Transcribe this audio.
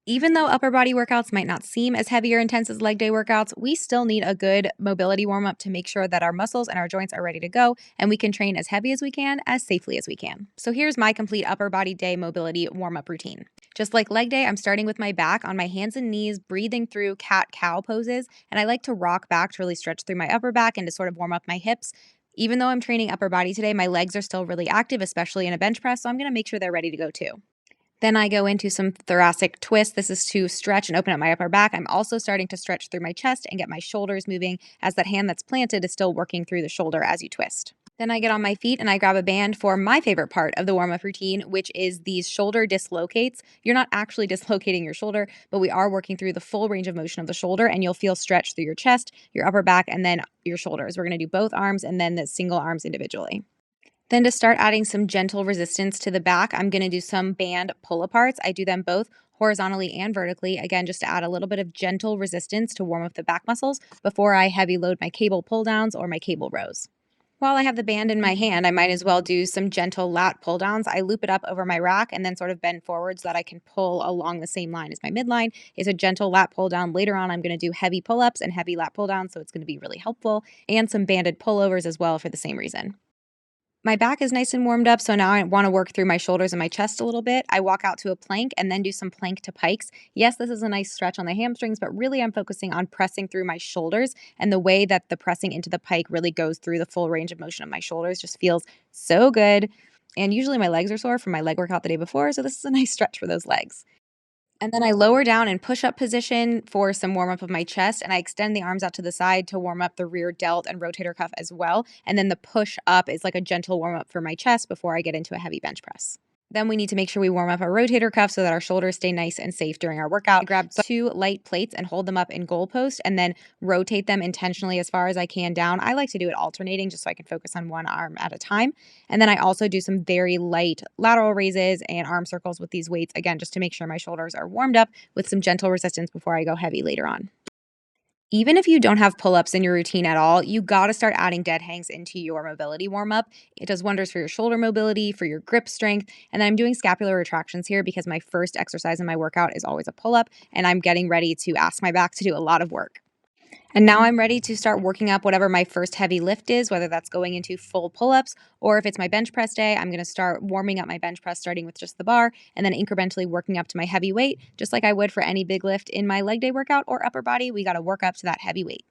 Even though upper body workouts might not seem as heavy or intense as leg day workouts, we still need a good mobility warm up to make sure that our muscles and our joints are ready to go and we can train as heavy as we can, as safely as we can. So here's my complete upper body day mobility warm up routine. Just like leg day, I'm starting with my back on my hands and knees, breathing through cat cow poses. And I like to rock back to really stretch through my upper back and to sort of warm up my hips. Even though I'm training upper body today, my legs are still really active, especially in a bench press. So I'm going to make sure they're ready to go too. Then I go into some thoracic twists. This is to stretch and open up my upper back. I'm also starting to stretch through my chest and get my shoulders moving as that hand that's planted is still working through the shoulder as you twist. Then I get on my feet and I grab a band for my favorite part of the warm up routine, which is these shoulder dislocates. You're not actually dislocating your shoulder, but we are working through the full range of motion of the shoulder, and you'll feel stretch through your chest, your upper back, and then your shoulders. We're going to do both arms and then the single arms individually. Then to start adding some gentle resistance to the back, I'm going to do some band pull-aparts. I do them both horizontally and vertically, again, just to add a little bit of gentle resistance to warm up the back muscles before I heavy load my cable pull downs or my cable rows. While I have the band in my hand, I might as well do some gentle lat pull downs. I loop it up over my rack and then sort of bend forward so that I can pull along the same line as my midline. Is a gentle lat pull down. Later on, I'm going to do heavy pull-ups and heavy lat pull downs, so it's going to be really helpful, and some banded pullovers as well for the same reason. My back is nice and warmed up, so now I want to work through my shoulders and my chest a little bit. I walk out to a plank and then do some plank to pikes. Yes, this is a nice stretch on the hamstrings, but really I'm focusing on pressing through my shoulders, and the way that the pressing into the pike really goes through the full range of motion of my shoulders just feels so good. And usually my legs are sore from my leg workout the day before, so this is a nice stretch for those legs. And then I lower down in push-up position for some warm-up of my chest, and I extend the arms out to the side to warm up the rear delt and rotator cuff as well. And then the push-up is like a gentle warm-up for my chest before I get into a heavy bench press. Then we need to make sure we warm up our rotator cuff so that our shoulders stay nice and safe during our workout. I grab 2 light plates and hold them up in goalpost and then rotate them intentionally as far as I can down. I like to do it alternating just so I can focus on one arm at a time. And then I also do some very light lateral raises and arm circles with these weights, again, just to make sure my shoulders are warmed up with some gentle resistance before I go heavy later on. Even if you don't have pull-ups in your routine at all, you got to start adding dead hangs into your mobility warm-up. It does wonders for your shoulder mobility, for your grip strength. And then I'm doing scapular retractions here because my first exercise in my workout is always a pull-up, and I'm getting ready to ask my back to do a lot of work. And now I'm ready to start working up whatever my first heavy lift is, whether that's going into full pull-ups, or if it's my bench press day, I'm going to start warming up my bench press starting with just the bar and then incrementally working up to my heavy weight, just like I would for any big lift in my leg day workout or upper body. We got to work up to that heavy weight.